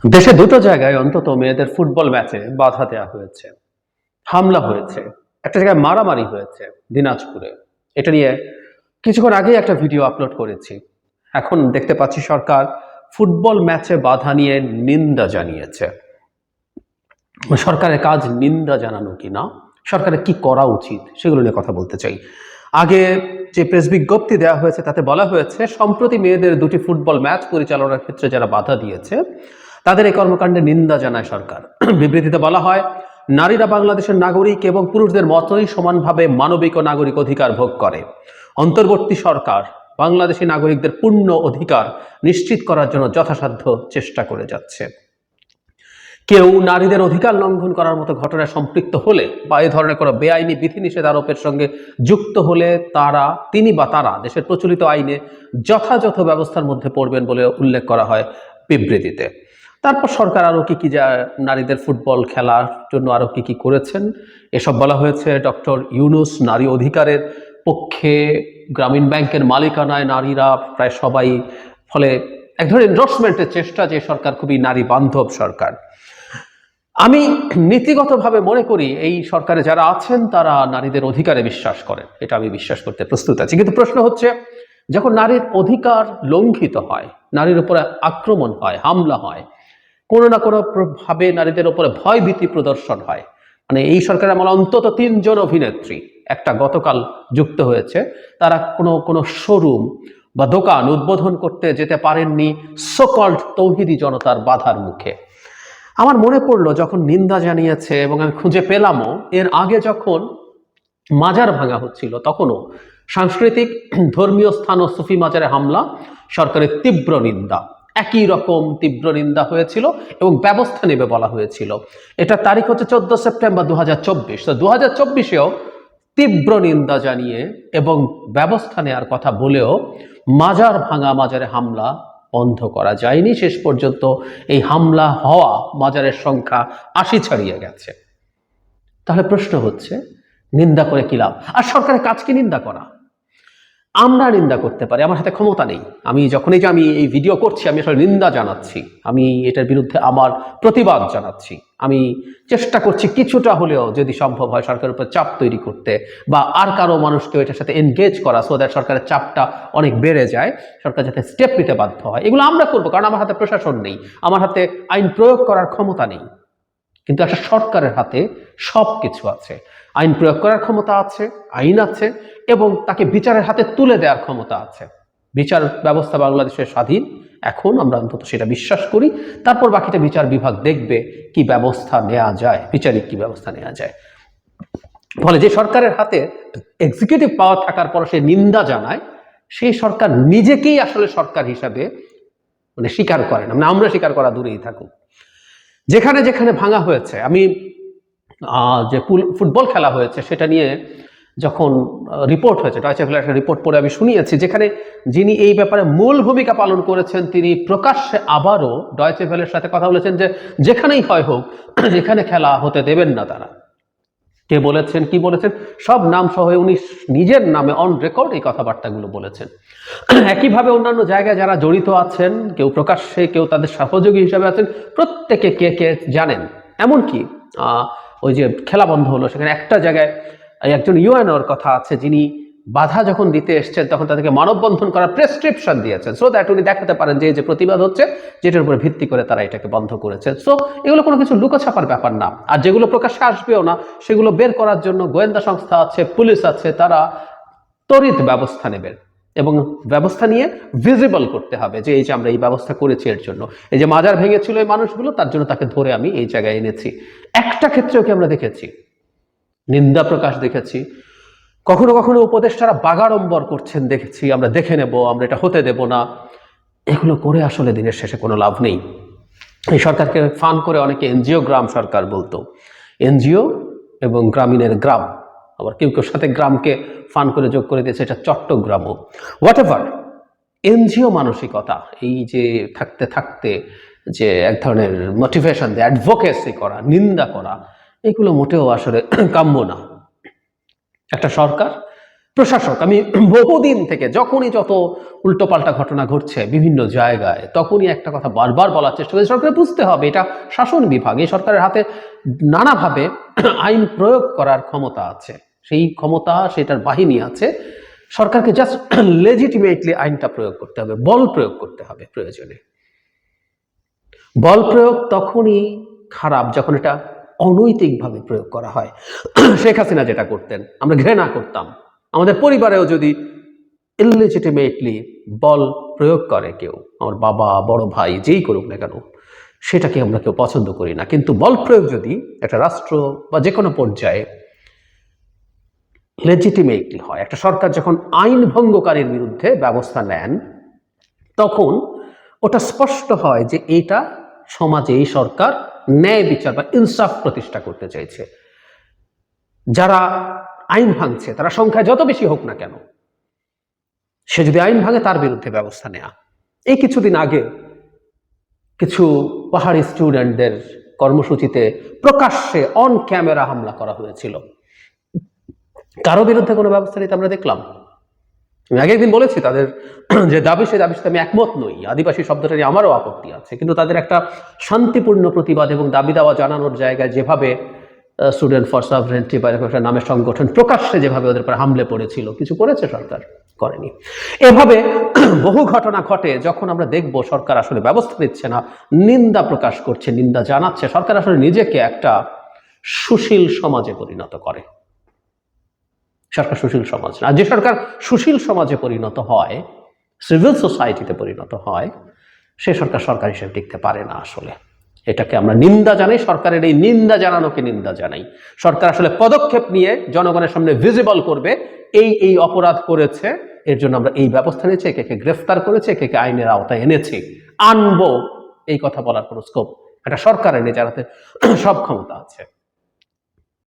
দেশে দুটো জায়গায় অন্তত মেয়েদের ফুটবল ম্যাচে বাধা দেওয়া হয়েছে, হামলা হয়েছে, একটা জায়গায় মারামারি হয়েছে দিনাজপুরে। এটা নিয়ে কিছুক্ষণ আগেই একটা ভিডিও আপলোড করেছি। এখন দেখতে পাচ্ছি সরকার ফুটবল ম্যাচে বাধা নিয়ে নিন্দা জানিয়েছে। সরকারের কাজ নিন্দা জানানো কিনা, সরকারের কি করা উচিত সেগুলো নিয়ে কথা বলতে চাই। আগে যে প্রেস বিজ্ঞপ্তি দেওয়া হয়েছে তাতে বলা হয়েছে সম্প্রতি মেয়েদের দুটি ফুটবল ম্যাচ পরিচালনার ক্ষেত্রে যারা বাধা দিয়েছে তাদের এই কর্মকাণ্ডে নিন্দা জানায় সরকার। বিবৃতিতে বলা হয়, নারীরা বাংলাদেশের নাগরিক এবং পুরুষদের মতোই সমানভাবে মানবিক ও নাগরিক অধিকার ভোগ করে। অন্তর্বর্তী সরকার বাংলাদেশী নাগরিকদের পূর্ণ অধিকার নিশ্চিত করার জন্য যথাসাধ্য চেষ্টা করে যাচ্ছে। কেউ নারীদের অধিকার লঙ্ঘন করার মতো ঘটনায় সম্পৃক্ত হলে বা এই ধরনের কোনো বেআইনি বিধিনিষেধ আরোপের সঙ্গে যুক্ত হলে তিনি বা তারা দেশের প্রচলিত আইনে যথাযথ ব্যবস্থার মধ্যে পড়বেন বলে উল্লেখ করা হয় বিবৃতিতে। তারপর সরকার আরো কি যা নারীদের ফুটবল খেলার জন্য আরো কি করেছেন এসব বলা হয়েছে। ডক্টর ইউনূস নারী অধিকারের পক্ষে, গ্রামীণ ব্যাংকের মালিকানায় নারীরা প্রায় সবাই, ফলে এক ধরনের এন্ডোর্সমেন্টের চেষ্টা যে সরকার খুবই নারী বান্ধব সরকার। আমি নীতিগতভাবে মনে করি এই সরকারে যারা আছেন তারা নারীদের অধিকারে বিশ্বাস করেন, এটা আমি বিশ্বাস করতে প্রস্তুত আছি। কিন্তু প্রশ্ন হচ্ছে, যখন নারীর অধিকার লঙ্ঘিত হয়, নারীর উপরে আক্রমণ হয়, হামলা হয়, কোনো না কোনো ভাবে নারীদের উপরে ভয়ভীতি প্রদর্শন হয়, মানে এই সরকারের আমলে অন্তত 3 জন অভিনেত্রী একটা গতকাল যুক্ত হয়েছে, তারা কোনো শোরুম বা দোকান উদ্বোধন করতে যেতে পারেননি সোকল্ড তৌহিদি জনতার বাধার মুখে। আমার মনে পড়লো যখন নিন্দা জানিয়েছে, এবং আমি খুঁজে পেলামও, এর আগে যখন মাজার ভাঙা হচ্ছিল তখনও সাংস্কৃতিক ধর্মীয় স্থান ও সুফি মাজারে হামলা, সরকারের তীব্র নিন্দা, একই রকম তীব্র নিন্দা হয়েছিল এবং ব্যবস্থা নেবে বলা হয়েছিল। এটা তারিখ হচ্ছে 14 সেপ্টেম্বর 2024। তো 2024-এও তীব্র নিন্দা জানিয়ে এবং ব্যবস্থা নেওয়ার কথা বলেও মাজার ভাঙা, মাজারে হামলা বন্ধ করা যায়নি। শেষ পর্যন্ত এই হামলা হওয়া মাজারের সংখ্যা 80 ছাড়িয়ে গেছে। তাহলে প্রশ্ন হচ্ছে, নিন্দা করে কি লাভ? আর সরকারের কাজ কি নিন্দা করা? আমরা নিন্দা করতে পারি, আমার হাতে ক্ষমতা নেই। আমি এই ভিডিও করছি, আমি আসলে নিন্দা জানাচ্ছি, আমি এটার বিরুদ্ধে আমার প্রতিবাদ জানাচ্ছি। আমি চেষ্টা করছি কিছুটা হলেও যদি সম্ভব হয় সরকারের উপর চাপ তৈরি করতে, বা আর কারো মানুষকে এটার সাথে এনগেজ করা, সো দ্যাট সরকারের চাপটা অনেক বেড়ে যায়, সরকার যাতে স্টেপ নিতে বাধ্য হয়। এগুলো আমরা করবো, কারণ আমার হাতে প্রশাসন নেই, আমার হাতে আইন প্রয়োগ করার ক্ষমতা নেই। কিন্তু একটা সরকারের হাতে সব কিছু আছে, আইন প্রয়োগ করার ক্ষমতা আছে, আইন আছে, এবং তাকে বিচারের হাতে তুলে দেওয়ার ক্ষমতা আছে। বিচার ব্যবস্থা বাংলাদেশের স্বাধীন, এখন আমরা অন্তত সেটা বিশ্বাস করি। তারপর বাকিটা বিচার বিভাগ দেখবে কি ব্যবস্থা নেওয়া যায়, বিচারিক কি ব্যবস্থা নেওয়া যায়। ফলে যে সরকারের হাতে এক্সিকিউটিভ পাওয়ার থাকার পর সে নিন্দা জানায়, সেই সরকার নিজেকেই আসলে সরকার হিসাবে স্বীকার করে না। আমরা স্বীকার করা দূরেই থাকুক। যেখানে যেখানে ভাঙা হয়েছে, আমি যে ফুটবল খেলা হয়েছে সেটা নিয়ে যখন রিপোর্ট হয়েছে, ডয়েচে ভেলার একটা রিপোর্ট পড়ে আমি শুনিয়েছি, যেখানে যিনি এই ব্যাপারে মূল ভূমিকা পালন করেছেন তিনি প্রকাশ্যে আবারও ডয়েচে ভেলার সাথে কথা বলেছেন যে যেখানেই হয় হোক, যেখানে খেলা হতে দেবেন না তারা। কে বলেছেন, কি বলেছেন, সব নাম সহ উনি নিজের নামে অন রেকর্ড এই কথাবার্তাগুলো বলেছেন। একইভাবে অন্যান্য জায়গায় যারা জড়িত আছেন, কেউ প্রকাশ্যে, কেউ তাদের সহযোগী হিসাবে আছেন, প্রত্যেকে কে কে জানেন। এমনকি ওই যে খেলা বন্ধ হলো, সেখানে একটা জায়গায় একজন ইউএনওর কথা আছে, যিনি বাধা যখন দিতে এসছেন তখন তাদেরকে মানববন্ধন করার প্রেসক্রিপশন দিয়েছেন, সো দ্যাট উনি দেখাতে পারেন যে প্রতিবাদ হচ্ছে, যেটার উপরে ভিত্তি করে তারা এটাকে বন্ধ করেছে। সো এগুলো কোনো কিছু লুকোছাপার ব্যাপার না। আর যেগুলো প্রকাশ্যে আসবেও না, সেগুলো বের করার জন্য গোয়েন্দা সংস্থা আছে, পুলিশ আছে, তারা তড়িৎ ব্যবস্থা নেবেন, এবং ব্যবস্থা নিয়ে ভিজিবল করতে হবে যে এই যে আমরা এই ব্যবস্থা করেছি এর জন্য। এই যে মাজার ভেঙেছিল এই মানুষগুলো, তার জন্য তাকে ধরে আমি এই জায়গায় এনেছি। একটা ক্ষেত্রেও কি আমরা দেখেছি নিন্দা প্রকাশ? দেখেছি। কখনো কখনো উপদেষ্টারা বাগাড়ম্বর করছেন দেখেছি, আমরা দেখে নেব, আমরা এটা হতে দেব না। এগুলো করে আসলে দিনের শেষে কোনো লাভ নেই। এই সরকারকে ফান করে অনেকে এনজিও গ্রাম সরকার বলতো, এনজিও এবং গ্রামীণের গ্রাম, আবার কেউ কেউ সাথে গ্রামকে ফান করে যোগ করে দিয়েছে এটা চট্টগ্রামও। হোয়াট এভার, এনজিও মানসিকতা, এই যে থাকতে থাকতে যে এক ধরনের মোটিভেশন দিয়ে অ্যাডভোকেসি করা, নিন্দা করা, এগুলো মোটেও আসলে কাম্য না। একটা সরকার প্রশাসক, আমি বহুদিন থেকে যখনই যত উল্টোপাল্টা ঘটনা ঘটছে বিভিন্ন জায়গায় তখনই একটা কথা বারবার বলার চেষ্টা করি, সরকারের বুঝতে হবে এটা শাসন বিভাগ, এই সরকারের হাতে নানাভাবে আইন প্রয়োগ করার ক্ষমতা আছে, সেই ক্ষমতা সেটার বাহিনী আছে। সরকারকে জাস্ট লেজিটিমেটলি আইনটা প্রয়োগ করতে হবে, বল প্রয়োগ করতে হবে প্রয়োজনে। বল প্রয়োগ তখনই খারাপ যখন এটা অনৈতিকভাবে প্রয়োগ করা হয়। শেখ হাসিনা যেটা করতেন আমরা ঘৃণা করতাম। আমাদের পরিবারেও যদি ইললেজিটিমেটলি বল প্রয়োগ করে কেউ, আমার বাবা, বড় ভাই, যেই করুক না কেন, সেটাকে আমরা কেউ পছন্দ করি না। কিন্তু বল প্রয়োগ যদি একটা রাষ্ট্র বা যে কোনো পর্যায়ে লেজিটিমেটলি হয়, একটা সরকার যখন আইন ভঙ্গকারীর বিরুদ্ধে ব্যবস্থা নেন, তখন ওটা স্পষ্ট হয় যে এটা সমাজে এই সরকার ন্যায় বিচার বা ইনসাফ প্রতিষ্ঠা করতে চাইছে। যারা আইন ভাঙছে তারা সংখ্যায় যত বেশি হোক না কেন, সে যদি আইন ভাঙে তার বিরুদ্ধে ব্যবস্থা নেওয়া। এই কিছুদিন আগে কিছু পাহাড়ি স্টুডেন্টদের কর্মসূচিতে প্রকাশ্যে অন ক্যামেরা হামলা করা হয়েছিল, কারো বিরুদ্ধে কোনো ব্যবস্থা নিতে আমরা দেখলাম? আমি আগে একদিন বলেছি তাদের যে দাবি, সে দাবির সাথে আমি একমত নই, আদিবাসী শব্দটা নিয়ে আমারও আপত্তি আছে, কিন্তু তাদের একটা শান্তিপূর্ণ প্রতিবাদ এবং দাবি দাওয়া জানানোর জায়গায় যেভাবে স্টুডেন্ট ফর সভরেন্টি বা এরকম একটা নামের সংগঠন প্রকাশ্যে যেভাবে ওদের উপর হামলে পড়েছিল, কিছু করেছে সরকার? করেনি। এভাবে বহু ঘটনা ঘটে যখন আমরা দেখব সরকার আসলে ব্যবস্থা নিচ্ছে না, নিন্দা প্রকাশ করছে, নিন্দা জানাচ্ছে, সরকার আসলে নিজেকে একটা সুশীল সমাজে পরিণত করে। সরকার সুশীল সমাজ না। যে সরকার সুশীল সমাজে পরিণত হয়, সিভিল সোসাইটিতে পরিণত হয়, সে সরকার সরকার হিসেবে টিকতে পারে না। আসলে এটাকে আমরা নিন্দা জানাই, সরকারের এই নিন্দা জানানোকে নিন্দা জানাই। সরকার আসলে পদক্ষেপ নিয়ে জনগণের সামনে ভিজিবল করবে এই এই অপরাধ করেছে, এর জন্য আমরা এই ব্যবস্থা নিয়েছি, একে গ্রেফতার করেছে, একে আইনের আওতায় এনেছি, আনবো, এই কথা বলার কোনো স্কোপ একটা সরকারের নেই, যার হাতে সব ক্ষমতা আছে।